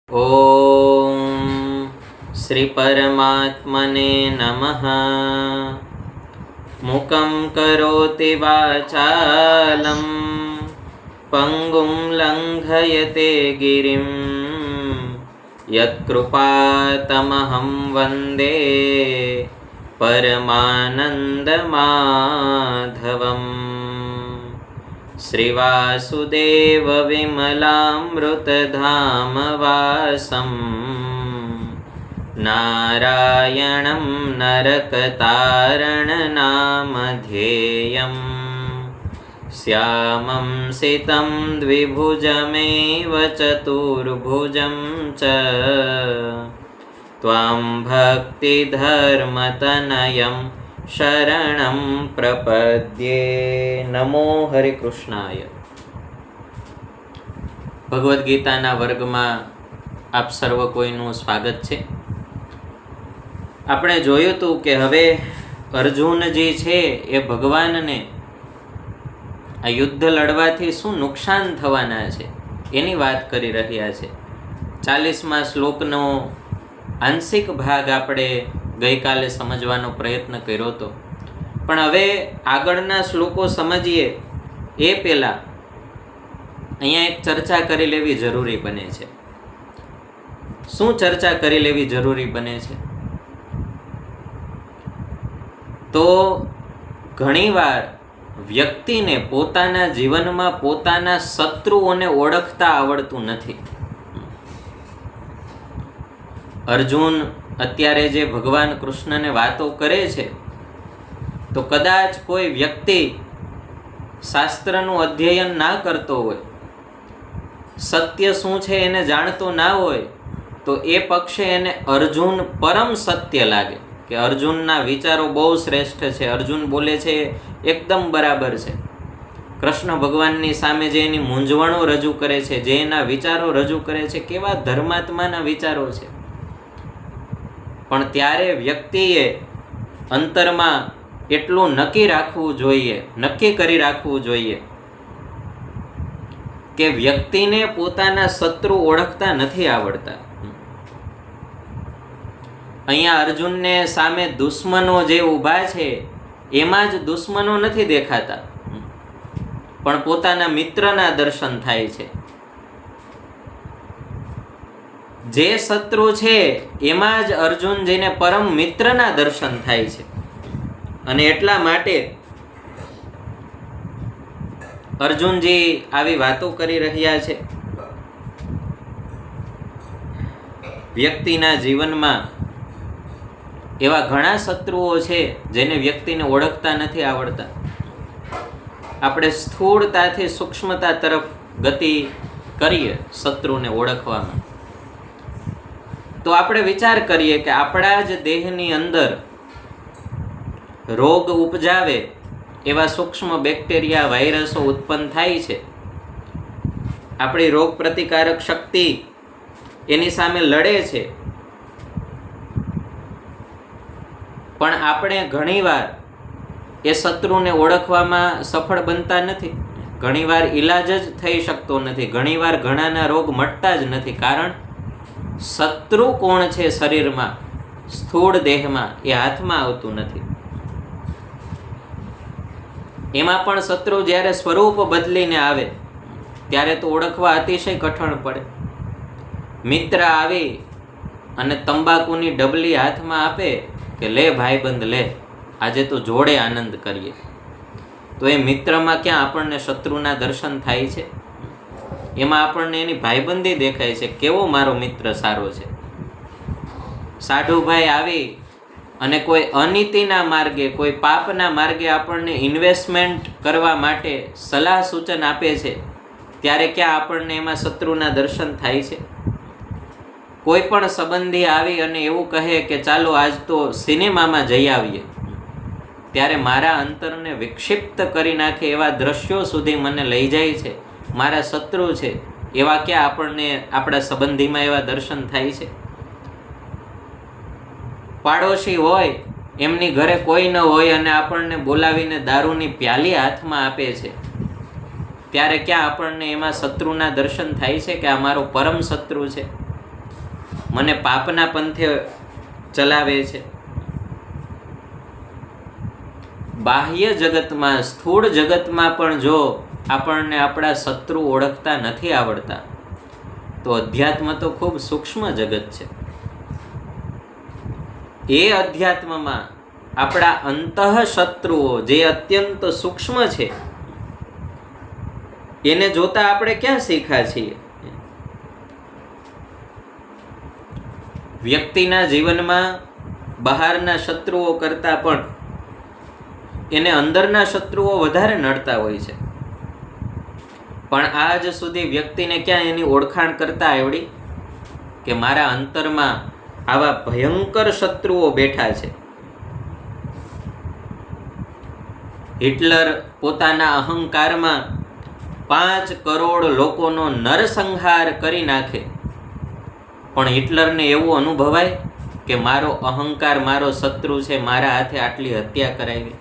ઓમ શ્રી પરમાત્મને નમઃ. મુકં કરોતિ વાચાલં પંગું લંઘયતે ગિરિં યત્કૃપાતમહં વંદે પરમાનંદમાધવમ. શ્રીવાસુદેવ વિમલામૃતધામવાસં નારાયણં નરકતારણનામધેયં શ્યામં સિतं દ્વિભુજમેવ ચતુર્ભુજં ચ ત્વાં ભક્તિધર્મતનયં શરણં પ્રપદ્યે. નમો હરિકૃષ્ણાય. ભગવદ્ ગીતાના વર્ગમાં આપ સર્વ કોઈનું સ્વાગત છે. આપણે જોયું હતું કે હવે અર્જુનજી છે એ ભગવાનને આ યુદ્ધ લડવાથી શું નુકસાન થવાના છે એની વાત કરી રહ્યા છે. 40મા શ્લોકનો આંશિક ભાગ આપણે ગઈકાલે સમજવાનો પ્રયત્ન કર્યો હતો, પણ હવે આગળના શ્લોકો સમજીએ એ પહેલાં અહીંયા એક ચર્ચા કરી લેવી જરૂરી બને છે. શું ચર્ચા કરી લેવી જરૂરી બને છે? તો ઘણીવાર વ્યક્તિને પોતાના જીવનમાં પોતાના શત્રુઓને ઓળખતા આવડતું નથી. અર્જુન અત્યારે જે ભગવાન કૃષ્ણને વાતો કરે છે, તો કદાચ કોઈ વ્યક્તિ શાસ્ત્રનું અધ્યયન ના કરતો હોય, સત્ય શું છે એને જાણતો ના હોય, તો એ પક્ષે એને અર્જુન પરમ સત્ય લાગે કે અર્જુનના વિચારો બહુ શ્રેષ્ઠ છે, અર્જુન બોલે છે એકદમ બરાબર છે. કૃષ્ણ ભગવાનની સામે જે એની મૂંઝવણો રજૂ કરે છે, જે એના વિચારો રજૂ કરે છે, કેવા ધર્માત્માના વિચારો છે. પણ ત્યારે વ્યક્તિએ અંતરમાં એટલું નક્કી રાખવું જોઈએ, નક્કી કરી રાખવું જોઈએ કે વ્યક્તિને પોતાના શત્રુ ઓળખતા નથી આવડતા. અહીંયા અર્જુનને સામે દુશ્મનો જે ઊભા છે એમાં જ દુશ્મનો નથી દેખાતા, પણ પોતાના મિત્રના દર્શન થાય છે. જે શત્રુ છે એમાં જ અર્જુનજીને પરમ મિત્રના દર્શન થાય છે. અને એટલા માટે અર્જુનજી આવી વાતો કરી રહ્યા છે. વ્યક્તિના જીવનમાં એવા ઘણા શત્રુઓ છે જેને વ્યક્તિને ઓળખતા નથી આવડતા. આપણે સ્થૂળતાથી સૂક્ષ્મતા તરફ ગતિ કરીએ શત્રુને ઓળખવામાં, તો આપણે વિચાર કરીએ કે આપણા જ દેહની અંદર રોગ ઉપજાવે એવા સૂક્ષ્મ બેક્ટેરિયા, વાયરસો ઉત્પન્ન થાય છે. આપણી રોગ પ્રતિકારક શક્તિ એની સામે લડે છે, પણ આપણે ઘણીવાર એ શત્રુને ઓળખવામાં સફળ બનતા નથી. ઘણીવાર ઈલાજ જ થઈ શકતો નથી, ઘણીવાર ઘણાના રોગ મટતા જ નથી. કારણ શત્રુ કોણ છે શરીરમાં, સ્થૂળ દેહમાં, એ હાથમાં આવતું નથી. એમાં પણ શત્રુ જ્યારે સ્વરૂપ બદલીને આવે ત્યારે તો ઓળખવા અતિશય કઠણ પડે. મિત્ર આવી અને તંબાકુની ડબલી હાથમાં આપે કે લે ભાઈબંધ લે, આજે તો જોડે આનંદ કરીએ, તો એ મિત્રમાં ક્યાં આપણને શત્રુના દર્શન થાય છે? એમાં આપણને એની ભાઈબંધી દેખાય છે, કેવો મારો મિત્ર સારો છે. સાધુભાઈ આવી અને કોઈ અનીતિના માર્ગે, કોઈ પાપના માર્ગે આપણને ઇન્વેસ્ટમેન્ટ કરવા માટે સલાહ સૂચન આપે છે, ત્યારે ક્યાં આપણને એમાં શત્રુના દર્શન થાય છે? કોઈ પણ સંબંધી આવી અને એવું કહે કે ચાલો આજ તો સિનેમામાં જઈ આવીએ, ત્યારે મારા અંતરને વિક્ષિપ્ત કરી નાખે એવા દ્રશ્યો સુધી મને લઈ જાય છે. મારા શત્રુ છે એવા ક્યાં આપણને આપણા સંબંધીમાં એવા દર્શન થાય છે? પાડોશી હોય, એમની ઘરે કોઈ ન હોય અને આપણને બોલાવીને દારૂની પ્યાલી હાથમાં આપે છે, ત્યારે ક્યાં આપણને એમાં શત્રુના દર્શન થાય છે કે આ મારો પરમ શત્રુ છે? મને પાપના પંથે ચલાવે છે. બાહ્ય જગતમાં, સ્થૂળ જગતમાં પણ જો આપણને આપણા શત્રુ ઓળખતા નથી આવડતા, તો અધ્યાત્મ તો ખૂબ સૂક્ષ્મ જગત છે. એ અધ્યાત્મમાં આપણા અંતઃ શત્રુઓ જે અત્યંત સૂક્ષ્મ છે, એને જોતા આપણે ક્યાં શીખ્યા છીએ? વ્યક્તિના જીવનમાં બહારના શત્રુઓ કરતાં પણ એને અંદરના શત્રુઓ વધારે નડતા હોય છે. પણ આજ સુધી વ્યક્તિને ક્યાં એની ઓળખાણ કરતા આવડી કે મારા અંતરમાં આવા ભયંકર શત્રુઓ બેઠા છે. હિટલર પોતાના અહંકારમાં 5 કરોડ લોકોનો નરસંહાર કરી નાખે, પણ હિટલરને એવું અનુભવાય કે મારો અહંકાર મારો શત્રુ છે, મારા હાથે આટલી હત્યા કરાવી.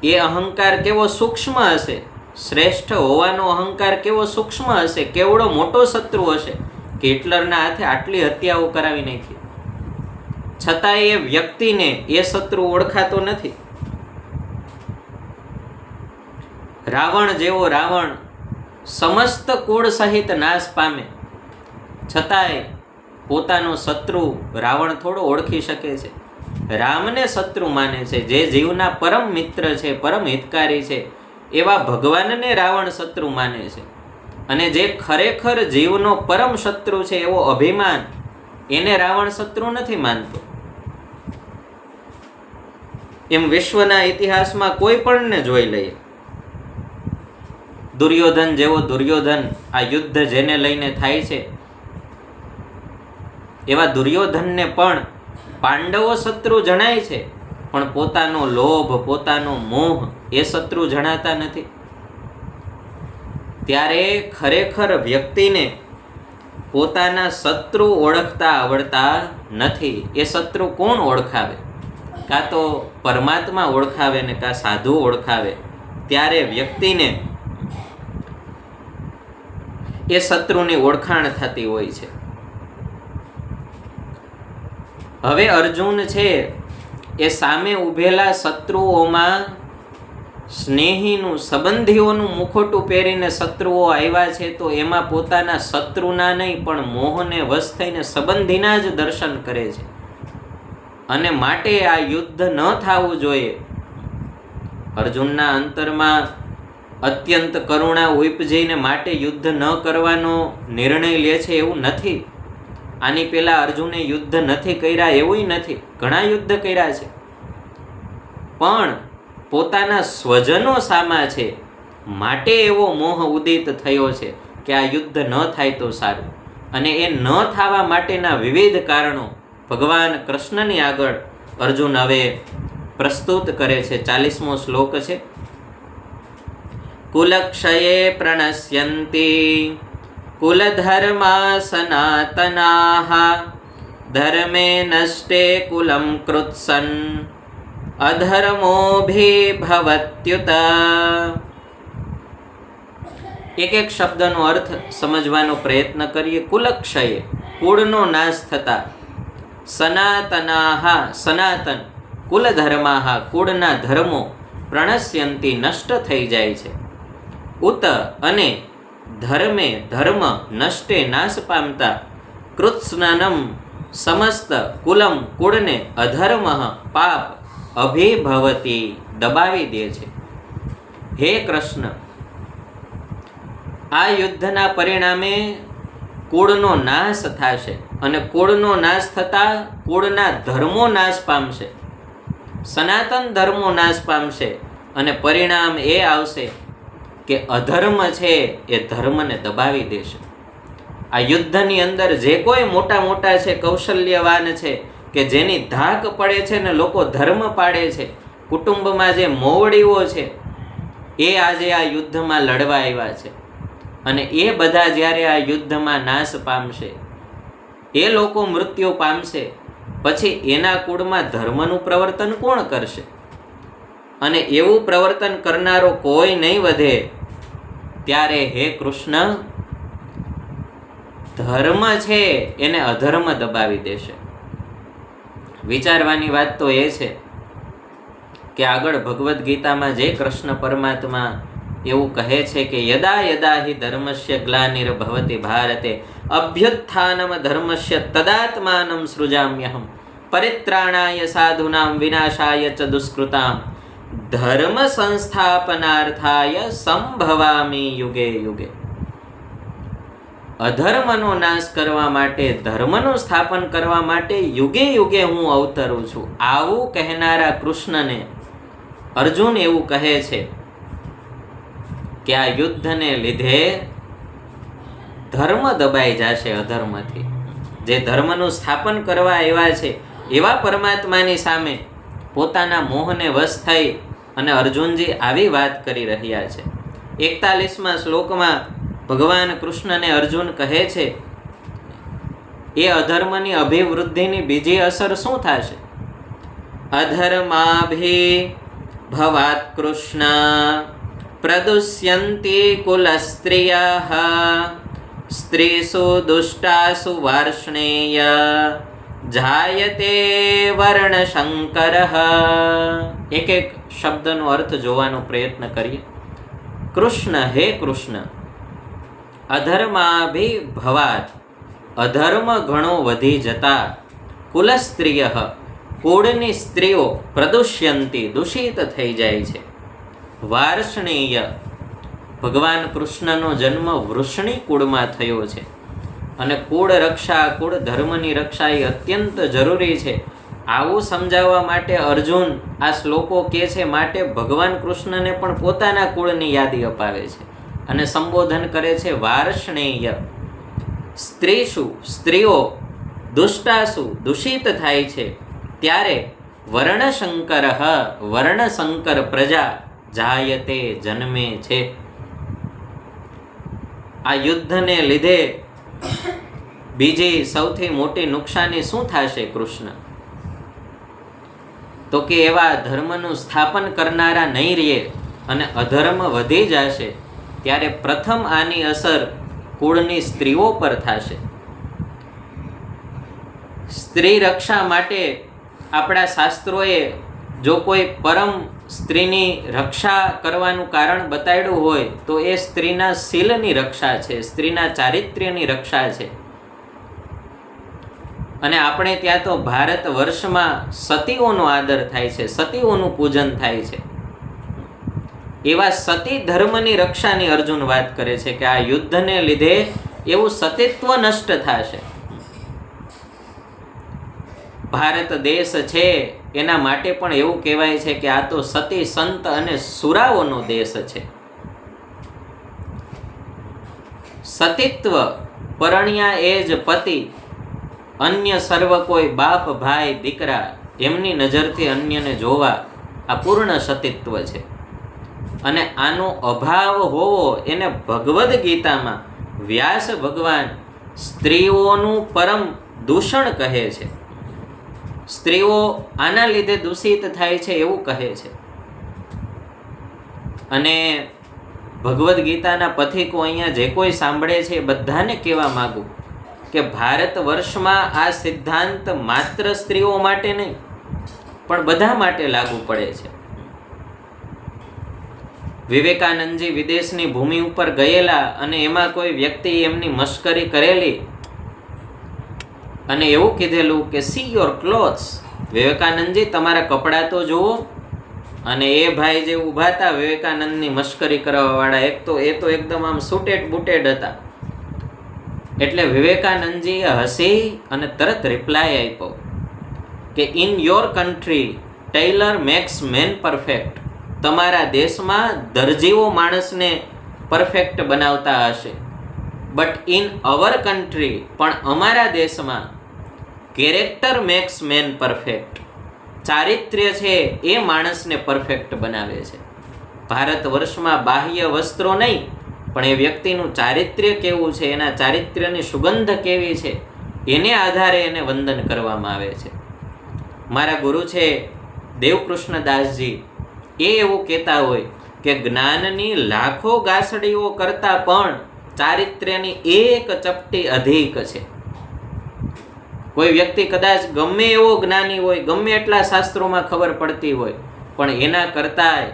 એ અહંકાર કેવો સૂક્ષ્મ હશે, શ્રેષ્ઠ હોવાનો અહંકાર કેવો સૂક્ષ્મ હશે, કેવડો મોટો શત્રુ હશે કે હિટલરના હાથે આટલી હત્યાઓ કરાવી નાખી. છતાં એ વ્યક્તિને એ શત્રુ ઓળખાતો નથી. રાવણ જેવો રાવણ સમસ્ત કુળ સહિત નાશ પામે, છતાંય પોતાનો શત્રુ રાવણ થોડો ઓળખી શકે છે. રામને શત્રુ માને છે, જે જીવના પરમ મિત્ર છે, પરમ હિતકારી છે, એવા ભગવાનને રાવણ શત્રુ માને છે. અને જે ખરેખર જીવનો પરમ શત્રુ છે એવો અભિમાન, એને રાવણ શત્રુ નથી માનતો. એમ વિશ્વના ઇતિહાસમાં કોઈ પણને જોઈ લઈએ. દુર્યોધન જેવો દુર્યોધન, આ યુદ્ધ જેને લઈને થાય છે, એવા દુર્યોધનને પણ પાંડવો શત્રુ જણાય છે, પણ પોતાનો લોભ, પોતાનો મોહ એ શત્રુ જણાતા નથી. ત્યારે ખરેખર વ્યક્તિને પોતાના શત્રુ ઓળખતા આવડતા નથી. એ શત્રુ કોણ ઓળખાવે? કાં તો પરમાત્મા ઓળખાવે ને કાં સાધુ ઓળખાવે. ત્યારે વ્યક્તિને એ શત્રુની ઓળખાણ થતી હોય છે. હવે અર્જુન છે એ સામે ઊભેલા શત્રુઓમાં સ્નેહીનું, સંબંધીઓનું મુખોટું પહેરીને શત્રુઓ આવ્યા છે, તો એમાં પોતાના શત્રુના નહીં પણ મોહને વશ થઈને સંબંધીના જ દર્શન કરે છે. અને માટે આ યુદ્ધ ન થવું જોઈએ. અર્જુનના અંતરમાં અત્યંત કરુણા ઉપજીને માટે યુદ્ધ ન કરવાનો નિર્ણય લે છે એવું નથી. આની પહેલા અર્જુને યુદ્ધ નથી કર્યા એવું નથી, ઘણા યુદ્ધ કર્યા છે, પણ પોતાના સ્વજનો સામા છે માટે એવો મોહ ઉદિત થયો છે કે આ યુદ્ધ ન થાય તો સારું. અને એ ન થવા માટેના વિવિધ કારણો ભગવાન કૃષ્ણની આગળ અર્જુન હવે પ્રસ્તુત કરે છે. 40મો શ્લોક છે. કુલક્ષયે પ્રણશ્યંતિ કુલધર્મા સનાતનાઃ ધર્મે નષ્ટે કુલં કૃત્સન અધર્મોભિભવત્યુત. એક એક શબ્દનો અર્થ સમજવાનો પ્રયત્ન કરીએ. કુલક્ષયે, કુળનો નાશ થતા, સનાતનાઃ, સનાતન, કુલધર્માઃ, કુળના ધર્મો, પ્રણશ્યંતિ, નષ્ટ થઈ જાય છે, ઉત, અને ધર્મે, ધર્મ, નષ્ટે, નાશ પામતા, કૃત્સ્નમ, સમસ્ત, કુલમ, કુળને, અધર્મ, પાપ, અભિભવતી, દબાવી દે છે. હે કૃષ્ણ, આ યુદ્ધના પરિણામે કુળનો નાશ થશે, અને કુળનો નાશ થતાં કુળના ધર્મો નાશ પામશે, સનાતન ધર્મો નાશ પામશે, અને પરિણામ એ આવશે કે અધર્મ છે એ ધર્મને દબાવી દેશે. આ યુદ્ધની અંદર જે કોઈ મોટા મોટા છે, કૌશલ્યવાન છે, કે જેની ધાક પડે છે ને લોકો ધર્મ પાડે છે, કુટુંબમાં જે મોવડીઓ છે, એ આજે આ યુદ્ધમાં લડવા આવ્યા છે. અને એ બધા જ્યારે આ યુદ્ધમાં નાશ પામશે, એ લોકો મૃત્યુ પામશે, પછી એના કુળમાં ધર્મનું પ્રવર્તન કોણ કરશે? અને એવું પ્રવર્તન કરનારો કોઈ નહીં વધે. ત્યારે હે કૃષ્ણ, ધર્મ છે એને અધર્મ દબાવી દેશે. વિચારવાની વાત તો એ છે કે આગળ ભગવદ્ ગીતામાં જે કૃષ્ણ પરમાત્મા એવું કહે છે કે યદા યદા હિ ધર્મસ્ય ગ્લાનિર્ભવતિ ભારતે અભ્યુત્થાનમ ધર્મસ્ય તદાત્માનં સૃજામ્યહમ પરિત્રાણાય સાધુનામ વિનાશાય ચ દુષ્કૃતામ ધર્મ સંસ્થાપનાર્થાય સંભવામિ યુગે યુગે. અધર્મનો નાશ કરવા માટે, ધર્મનું સ્થાપન કરવા માટે યુગે યુગે હું અવતરું છું. આવું કહેનારા કૃષ્ણને અર્જુન એવું કહે છે કે આ યુદ્ધને લીધે ધર્મ દબાઈ જશે અધર્મથી. જે ધર્મનું સ્થાપન કરવા આવ્યા છે એવા પરમાત્માની સામે પોતાના મોહને વશ થઈ અને અર્જુનજી આવી વાત કરી રહ્યા છે. 41મા શ્લોકમાં ભગવાન કૃષ્ણને અર્જુન કહે છે એ અધર્મની અભિવૃદ્ધિની બીજી અસર શું થશે? અધર્માભિ ભવાત કૃષ્ણ પ્રદુષ્યંતિ કુલસ્ત્રિયઃ સ્ત્રીસુ દુષ્ટાસુ વાર્ષ્ણેય જાયતે વર્ણશંકરઃ. એક એક શબ્દનો અર્થ જોવાનો પ્રયત્ન કરીએ. કૃષ્ણ, હે કૃષ્ણ, અધર્માભિભવાત, અધર્મ ઘણો વધી જતા, કુલસ્ત્રિયઃ, કુળની સ્ત્રીઓ, પ્રદુષ્યંતી, દૂષિત થઈ જાય છે, વાર્ષ્ણેય, ભગવાન કૃષ્ણનો જન્મ વૃષ્ણિ કુળમાં થયો છે અને કુળ રક્ષા, કુળ ધર્મની રક્ષા એ અત્યંત જરૂરી છે. આવું સમજાવવા માટે અર્જુન આ શ્લોકો કહે છે. માટે ભગવાન કૃષ્ણને પણ પોતાના કુળની યાદી અપાવે છે અને સંબોધન કરે છે વાર્ષ્ણેય. સ્ત્રીસુ, સ્ત્રીઓ, દુષ્ટાસુ, દૂષિત થાય છે ત્યારે વર્ણશંકર, વર્ણશંકર પ્રજા જાયતે, જન્મે છે. આ યુદ્ધને લીધે બીજી સૌથી મોટી નુકસાની શું થશે કૃષ્ણ? તો કે એવા ધર્મનું સ્થાપન કરનારા નહીં રહે અને અધર્મ વધી જશે ત્યારે પ્રથમ આની અસર કુળની સ્ત્રીઓ પર થશે. સ્ત્રી રક્ષા માટે આપણા શાસ્ત્રોએ જો કોઈ પરમ સ્ત્રીની રક્ષા કરવાનું કારણ બતાડ્યું હોય તો એ સ્ત્રીના શીલની રક્ષા છે, સ્ત્રીના ચારિત્ર્યની રક્ષા છે. અને આપણે ત્યાં તો ભારત વર્ષમાં સતીઓનો આદર થાય છે, સતીઓનું પૂજન થાય છે. એવા સતી ધર્મની રક્ષાની અર્જુન વાત કરે છે કે આ યુદ્ધને લીધે એવું સતીત્વ નષ્ટ થશે. ભારત દેશ છે એના માટે પણ એવું કહેવાય છે કે આ તો સતી સંત અને સુરાઓનો દેશ છે. સતીત્વ, પરણ્યા એ જ પતિ, અન્ય સર્વ કોઈ બાપ, ભાઈ, દીકરા, એમની નજરથી અન્યને જોવા, આ પૂર્ણ સતીત્વ છે. અને આનો અભાવ હોવો એને ભગવદ્ ગીતામાં વ્યાસ ભગવાન સ્ત્રીઓનું પરમ દૂષણ કહે છે. સ્ત્રીઓ આના લીધે દૂષિત થાય છે એવું કહે છે. અને ભગવદ્ ગીતાના પથિકો અહીંયા જે કોઈ સાંભળે છે એ બધાને કહેવા માગું કે ભારત વર્ષમાં આ સિદ્ધાંત માત્ર સ્ત્રીઓ માટે નહીં પણ બધા માટે લાગુ પડે છે. વિવેકાનંદજી વિદેશની ભૂમિ ઉપર ગયેલા અને એમાં કોઈ વ્યક્તિ એમની મશ્કરી કરેલી અને એવું કીધેલું કે સી યોર ક્લોથ્સ, વિવેકાનંદજી તમારા કપડાં તો જુઓ. અને એ ભાઈ જે ઊભા હતા વિવેકાનંદની મશ્કરી કરવાવાળા, એ તો એકદમ આમ સૂટેડ બૂટેડ હતા. એટલે વિવેકાનંદજીએ હસી અને તરત રિપ્લાય આપ્યો કે in your country tailor makes man perfect. તમારા દેશમાં દરજીઓ માણસને પરફેક્ટ બનાવતા હશે, બટ ઇન અવર કન્ટ્રી, પણ અમારા દેશમાં કેરેક્ટર મેક્સ મેન પરફેક્ટ. ચારિત્ર્ય છે એ માણસને પરફેક્ટ બનાવે છે. ભારત વર્ષમાં બાહ્ય વસ્ત્રો નહીં પણ એ વ્યક્તિનું ચારિત્ર્ય કેવું છે, એના ચારિત્ર્યની સુગંધ કેવી છે એને આધારે એને વંદન કરવામાં આવે છે. મારા ગુરુ છે દેવકૃષ્ણદાસજી, એ એવું કહેતા હોય કે જ્ઞાનની લાખો ગાસડીઓ કરતાં પણ ચારિત્ર્યની એક ચપટી અધિક છે. કોઈ વ્યક્તિ કદાચ ગમે એવો જ્ઞાની હોય, ગમે એટલા શાસ્ત્રોમાં ખબર પડતી હોય, પણ એના કરતાં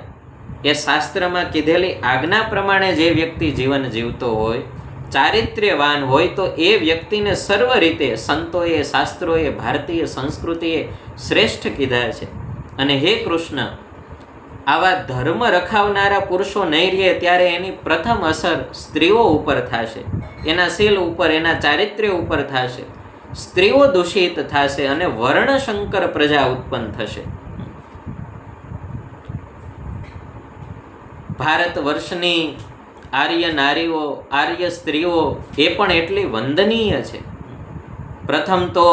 એ શાસ્ત્રમાં કીધેલી આજ્ઞા પ્રમાણે જે વ્યક્તિ જીવન જીવતો હોય, ચારિત્ર્યવાન હોય, તો એ વ્યક્તિને સર્વ રીતે સંતોએ, શાસ્ત્રોએ, ભારતીય સંસ્કૃતિએ શ્રેષ્ઠ કીધા છે. અને હે કૃષ્ણ, આવા ધર્મ રખાવનારા પુરુષો નહીં રહે ત્યારે એની પ્રથમ અસર સ્ત્રીઓ ઉપર થશે, એના શીલ ઉપર, એના ચારિત્ર્ય ઉપર થશે. સ્ત્રીઓ દૂષિત થશે અને વર્ણશંકર પ્રજા ઉત્પન્ન થશે. ભારત વર્ષની આર્ય નારીઓ, આર્ય સ્ત્રીઓ એ પણ એટલી વંદનીય છે. પ્રથમ તો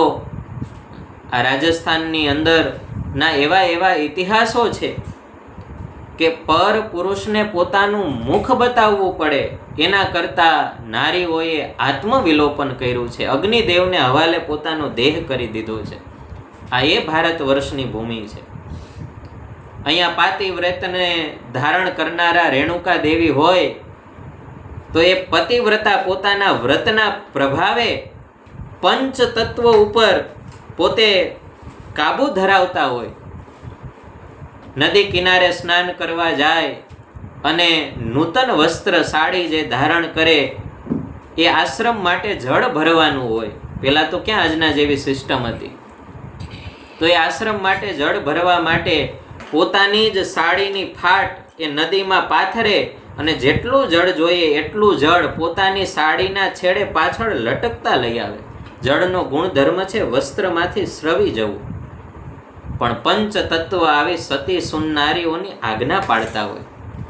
આ રાજસ્થાનની અંદરના એવા ઇતિહાસો છે કે પર પુરુષને પોતાનું મુખ બતાવવું પડે એના કરતાં નારીઓએ આત્મવિલોપન કર્યું છે, અગ્નિદેવને હવાલે પોતાનો દેહ કરી દીધો છે. આ એ ભારત વર્ષની ભૂમિ છે. અહીંયા પાતિવ્રતને ધારણ કરનારા રેણુકા દેવી હોય તો એ પતિવ્રતા પોતાના વ્રતના પ્રભાવે પંચ તત્વ ઉપર પોતે કાબુ ધરાવતા હોય. નદી કિનારે સ્નાન કરવા જાય અને નૂતન વસ્ત્ર, સાડી જે ધારણ કરે એ આશ્રમ માટે જળ ભરવાનું હોય. પહેલાં તો ક્યાં આજના જેવી સિસ્ટમ હતી, તો એ આશ્રમ માટે જળ ભરવા માટે પોતાની જ સાડીની ફાટ એ નદીમાં પાથરે અને જેટલું જળ જોઈએ એટલું જળ પોતાની સાડીના છેડે પાછળ લટકતા લઈ આવે. જળનો ગુણધર્મ છે વસ્ત્રમાંથી સ્રવી જવું. પણ પંચ તત્વ આવી સતી સુન્નારીઓની આજ્ઞા પાડતા હોય.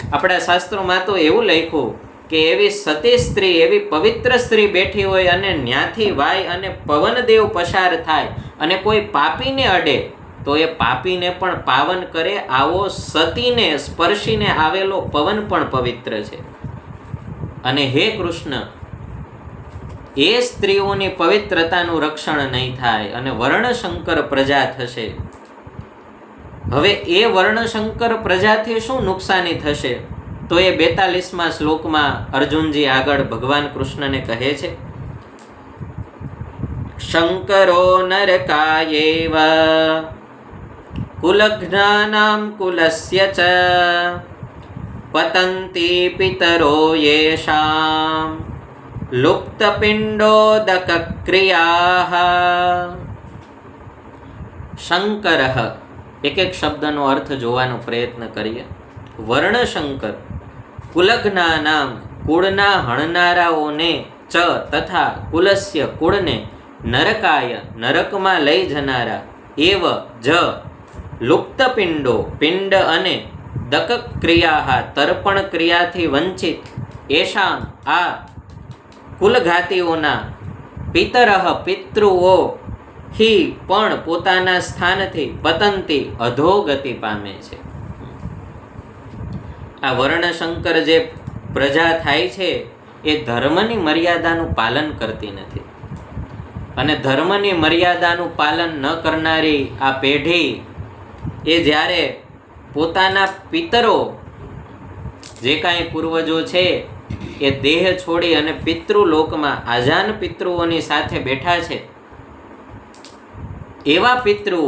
આપણા શાસ્ત્રોમાં તો એવું લખ્યું કે એવી સતી સ્ત્રી, એવી પવિત્ર સ્ત્રી બેઠી હોય અને ન્યાથી વાય અને પવનદેવ પસાર થાય અને કોઈ પાપીને અડે તો એ પાપીને પણ પાવન કરે, આવો સતીને સ્પર્શીને આવેલો પવન પણ પવિત્ર છે. અને હે કૃષ્ણ, એ સ્ત્રીઓની પવિત્રતાનું રક્ષણ નહીં થાય અને વર્ણશંકર પ્રજા થશે. હવે એ વર્ણશંકર પ્રજાથી શું નુકસાની થશે? તો એ 42મા શ્લોકમાં અર્જુનજી આગળ ભગવાન કૃષ્ણને કહે છે, શંકરો નરકાયેવ કુલઘ્નાનામ કુલસ્ય ચ પતંતિ પિતરો યેષામ લુપ્તપિંડોદક ક્રિયાઃ. શંકરઃ, એક એક શબ્દનો અર્થ જોવાનો પ્રયત્ન કરીએ. વર્ણશંકર, કુલઘ્નાનામ, કુળના હણનારાઓને, ચ તથા, કુલસ્ય, કુળને, નરકાય, નરકમાં લઈ જનારા, એવ જ, લુપ્તપિંડો, પિંડ અને, દક ક્રિયા, તર્પણ ક્રિયાથી વંચિત, એશામ, આ કુલઘાતીઓના, પિતરઃ, પિતૃઓ, હિ પણ પોતાના સ્થાનથી, પતંતી, અધોગતિ પામે છે. આ વર્ણશંકર જે પ્રજા થાય છે એ ધર્મની મર્યાદાનું પાલન કરતી નથી. અને ધર્મની મર્યાદાનું પાલન ન કરનારી આ પેઢી એ જ્યારે પોતાના પિતરો, જે કાંઈ પૂર્વજો છે એ દેહ છોડી અને પિતૃલોકમાં આજાન પિતૃઓની સાથે બેઠા છે, એવા પિતૃઓ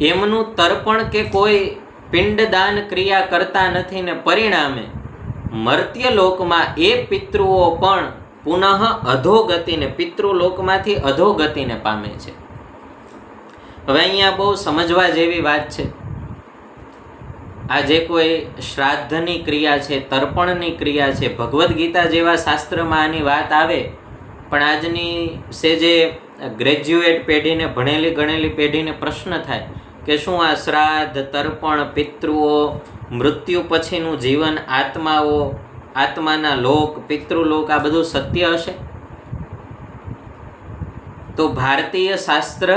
એમનું તર્પણ કે કોઈ પિંડદાન ક્રિયા કરતા નથી ને પરિણામે મર્ત્યલોકમાં એ પિતૃઓ પણ પુનઃ અધોગતિને, પિતૃલોકમાંથી અધોગતિને પામે છે. હવે અહીંયા બહુ સમજવા જેવી વાત છે. આ જે કોઈ શ્રાદ્ધની ક્રિયા છે, તર્પણની ક્રિયા છે, ભગવદ્ ગીતા જેવા શાસ્ત્રમાં આની વાત આવે, પણ આજની જે ગ્રેજ્યુએટ પેઢીને, ભણેલી ગણેલી પેઢીને પ્રશ્ન થાય કે શું આ શ્રાદ્ધ, તર્પણ, પિતૃઓ, મૃત્યુ પછીનું જીવન, આત્માઓ, આત્માના લોક, પિતૃલોક, આ બધું સત્ય હશે? તો ભારતીય શાસ્ત્ર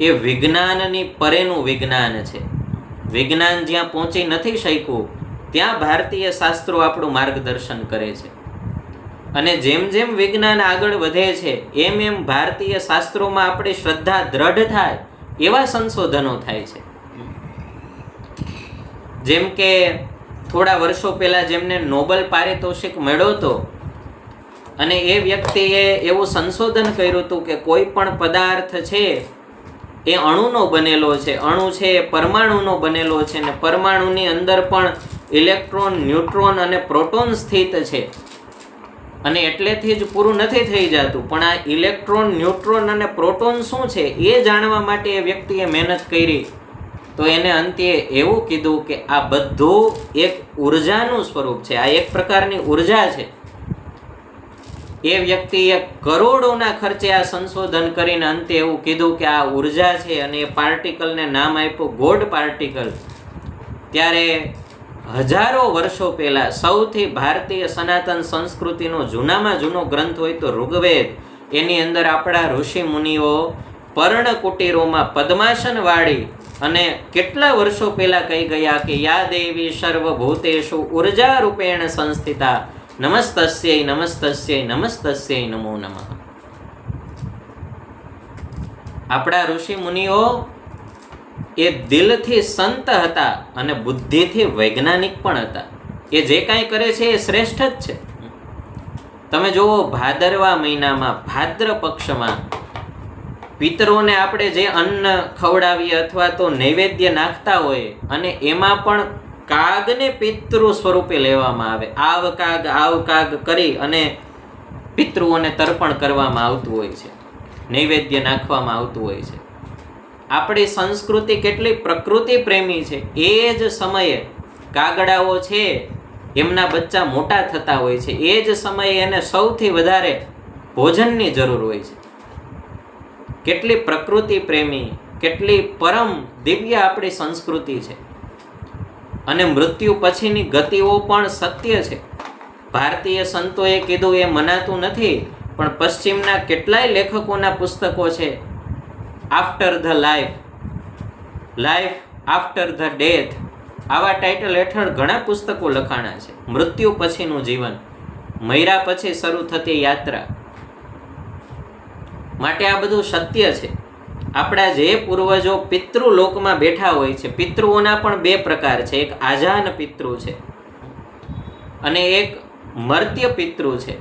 એ વિજ્ઞાનની પરેનું વિજ્ઞાન છે. વિજ્ઞાન જ્યાં પહોંચી નથી શક્યું ત્યાં ભારતીય શાસ્ત્રો આપણું માર્ગદર્શન કરે છે. અને જેમ જેમ વિજ્ઞાન આગળ વધે છે એમ એમ ભારતીય શાસ્ત્રોમાં આપણી શ્રદ્ધા દ્રઢ થાય એવા સંશોધનો થાય છે. જેમ કે થોડા વર્ષો પહેલાં જેમને નોબેલ પારિતોષિક મળ્યો હતો, અને એ વ્યક્તિએ એવું સંશોધન કર્યું હતું કે કોઈ પણ પદાર્થ છે એ અણુનો બનેલો છે, અણુ છે એ પરમાણુનો બનેલો છે, અને પરમાણુની અંદર પણ ઇલેક્ટ્રોન, ન્યુટ્રોન અને પ્રોટોન સ્થિત છે. અને એટલેથી જ પૂરું નથી થઈ જતું, પણ આ ઇલેક્ટ્રોન, ન્યુટ્રોન અને પ્રોટોન શું છે એ જાણવા માટે એ વ્યક્તિએ મહેનત કરી. તો એને અંતે એવું કીધું કે આ બધું એક ઉર્જાનું સ્વરૂપ છે, આ એક પ્રકારની ઉર્જા છે. એ વ્યક્તિએ કરોડોના ખર્ચે આ સંશોધન કરીને અંતે એવું કીધું કે આ ઉર્જા છે, અને એ પાર્ટિકલને નામ આપ્યું ગોડ પાર્ટિકલ. ત્યારે હજારો વર્ષો પહેલાં સૌથી ભારતીય સનાતન સંસ્કૃતિનો જૂનામાં જૂનો ગ્રંથ હોય તો ઋગ્વેદ, એની અંદર આપણા ઋષિ મુનિઓ પર્ણકુટીરોમાં પદ્માસન વાળી અને કેટલા વર્ષો પહેલાં કહી ગયા કે યા દેવી સર્વભૂતેષુ ઉર્જા રૂપેણ સંસ્થિતા નમસ્તસ્યૈ નમસ્તસ્યૈ નમસ્તસ્યૈ નમો નમઃ. આપણા ઋષિ મુનિઓ એ દિલથી સંત હતા અને બુદ્ધિથી વૈજ્ઞાનિક પણ હતા. એ જે કાંઈ કરે છે એ શ્રેષ્ઠ જ છે. તમે જુઓ, ભાદરવા મહિનામાં, ભાદ્ર પક્ષમાં પિતરોને આપણે જે અન્ન ખવડાવીએ અથવા તો નૈવેદ્ય નાખતા હોય, અને એમાં પણ કાગને પિતૃ સ્વરૂપે લેવામાં આવે. આવ કાગ કરી અને પિતૃઓને તર્પણ કરવામાં આવતું હોય છે, નૈવેદ્ય નાખવામાં આવતું હોય છે. આપણી સંસ્કૃતિ કેટલી પ્રકૃતિ પ્રેમી છે. એ જ સમયે કાગડાઓ છે એમના બચ્ચા મોટા થતા હોય છે, એ જ સમયે એને સૌથી વધારે ભોજનની જરૂર હોય છે. કેટલી પ્રકૃતિ પ્રેમી, કેટલી પરમ દિવ્ય આપણી સંસ્કૃતિ છે. અને મૃત્યુ પછીની ગતિઓ પણ સત્ય છે. ભારતીય સંતોએ કીધું એ મનાતું નથી, પણ પશ્ચિમના કેટલાય લેખકોના પુસ્તકો છે. After the life, life after the death, આવા ટાઇટલ હેઠળ ઘણા પુસ્તકો લખાણા છે. મૃત્યુ પછીનું જીવન, મર્યા પછી શરૂ થતી યાત્રા. માટે આ બધું સત્ય છે. આપણા જે પૂર્વજો પિતૃલોકમાં બેઠા હોય છે, પિતૃઓના પણ બે પ્રકાર છે. એક આજાન પિતૃ છે અને એક મર્ત્ય પિતૃ છે.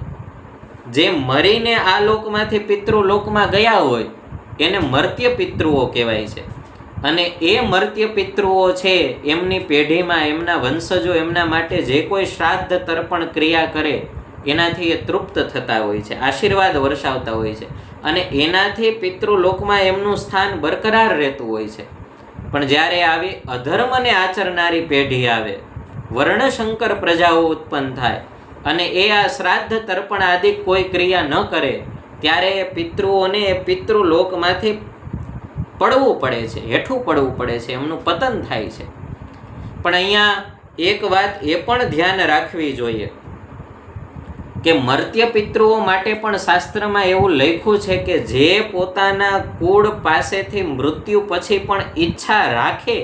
જે મરીને આ લોકમાંથી પિતૃલોકમાં ગયા હોય એને મર્ત્ય પિતૃઓ કહેવાય છે. અને એ મર્ત્ય પિતૃઓ છે એમની પેઢીમાં એમના વંશજો એમના માટે જે કોઈ શ્રાદ્ધ તર્પણ ક્રિયા કરે એનાથી એ તૃપ્ત થતા હોય છે, આશીર્વાદ વર્ષાવતા હોય છે, અને એનાથી પિતૃલોકમાં એમનું સ્થાન બરકરાર રહેતું હોય છે. પણ જ્યારે આવી અધર્મને આચરનારી પેઢી આવે, વર્ણશંકર પ્રજાઓ ઉત્પન્ન થાય અને એ આ શ્રાદ્ધ તર્પણ આદિ કોઈ ક્રિયા ન કરે, ત્યારે પિતૃઓને એ પિતૃલોકમાંથી પડવું પડે છે, હેઠું પડવું પડે છે, એમનું પતન થાય છે. પણ અહીંયા એક વાત એ પણ ધ્યાન રાખવી જોઈએ કે મર્ત્ય પિતૃઓ માટે પણ શાસ્ત્રમાં એવું લખ્યું છે કે જે પોતાના કુળ પાસેથી મૃત્યુ પછી પણ ઈચ્છા રાખે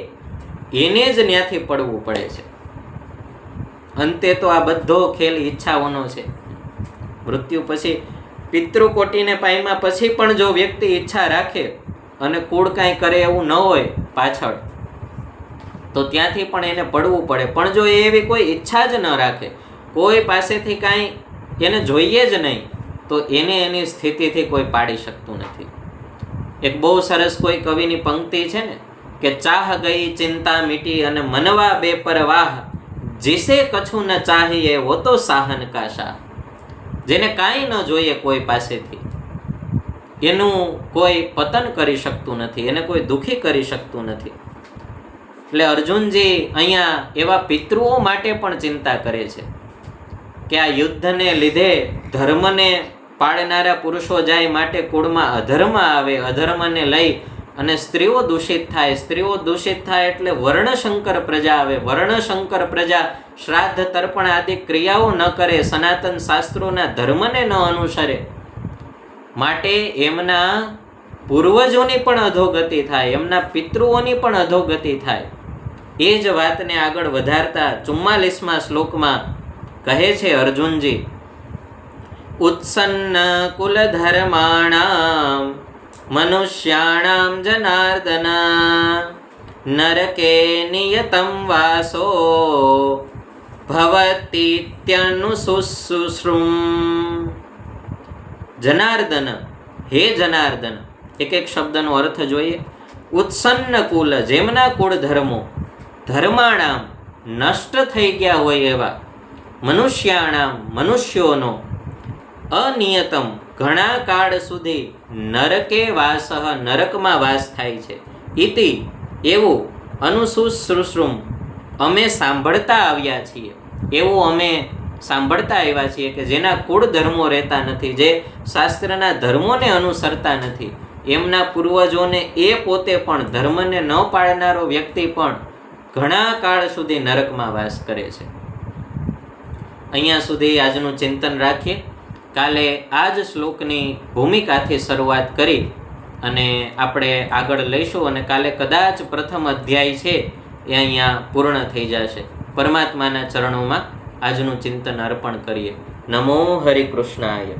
એને જ ત્યાંથી પડવું પડે છે. અંતે તો આ બધો ખેલ ઈચ્છાઓનો છે. મૃત્યુ પછી પિતૃકોટીને પામ્યા પછી પણ જો વ્યક્તિ ઈચ્છા રાખે અને કુળ કાંઈ કરે એવું ન હોય પાછળ, તો ત્યાંથી પણ એને પડવું પડે. પણ જો એવી કોઈ ઈચ્છા જ ન રાખે, કોઈ પાસેથી કાંઈ એને જોઈએ જ નહીં, તો એને એની સ્થિતિથી કોઈ પાડી શકતું નથી. એક બહુ સરસ કોઈ કવિની પંક્તિ છે ને કે ચાહ ગઈ ચિંતા મીટી અને મનવા બેપરવાહ, जिसे कछु न चाहिए वो तो साहन का शाह. જેને કાંઈ ન જોઈએ કોઈ પાસેથી, એનું કોઈ પતન કરી શકતું નથી, એને કોઈ દુઃખી કરી શકતું નથી. એટલે અર્જુનજી અહીંયા એવા પિતૃઓ માટે પણ ચિંતા કરે છે કે આ યુદ્ધને લીધે ધર્મને પાળનારા પુરુષો જાય, માટે કુળમાં અધર્મ આવે, અધર્મને લઈ અને સ્ત્રીઓ દૂષિત થાય, સ્ત્રીઓ દૂષિત થાય એટલે વર્ણશંકર પ્રજા આવે, વર્ણશંકર પ્રજા શ્રાદ્ધ તર્પણ આદિ ક્રિયાઓ ન કરે, સનાતન શાસ્ત્રોના ધર્મને ન અનુસરે, માટે એમના પૂર્વજોની પણ અધોગતિ થાય, એમના પિતૃઓની પણ અધોગતિ થાય. એ જ વાતને આગળ વધારતા 44મા શ્લોકમાં કહે છે અર્જુનજી, ઉત્સન્ન કુલધર્માણામ મનુષ્યાણામ જનાર્દના નરકે નિયતમ વાસો ભવતીત્યનુશુશ્રુષું. જનાર્દન, હે જનાર્દન, એક એક શબ્દનો અર્થ જોઈએ. ઉત્સન્ન કુલ, જેમના કુળ ધર્મો ધર્માણામ નષ્ટ થઈ ગયા હોય એવા, મનુષ્યાણામ મનુષ્યોનો, અનિયતમ ઘણા કાળ સુધી નરકે વાસઃ નરકમાં વાસ થાય છે. ઇતિ એવું અનુશુશ્રુષું અમે સાંભળતા આવ્યા છીએ, એવું અમે સાંભળતા આવ્યા છીએ કે જેના કુળ ધર્મો રહેતા નથી, જે શાસ્ત્રના ધર્મોને અનુસરતા નથી, એમના પૂર્વજોને એ પોતે પણ ધર્મને ન પાળનારો વ્યક્તિ પણ ઘણા કાળ સુધી નરકમાં વાસ કરે છે. અહીંયા સુધી આજનું ચિંતન રાખીએ. કાલે આ જ શ્લોકની ભૂમિકાથી શરૂઆત કરી અને આપણે આગળ લઈશું અને કાલે કદાચ પ્રથમ અધ્યાય છે એ અહીંયા પૂર્ણ થઈ જશે. પરમાત્માના ચરણોમાં આજનું ચિંતન અર્પણ કરીએ. નમો હરિકૃષ્ણાય.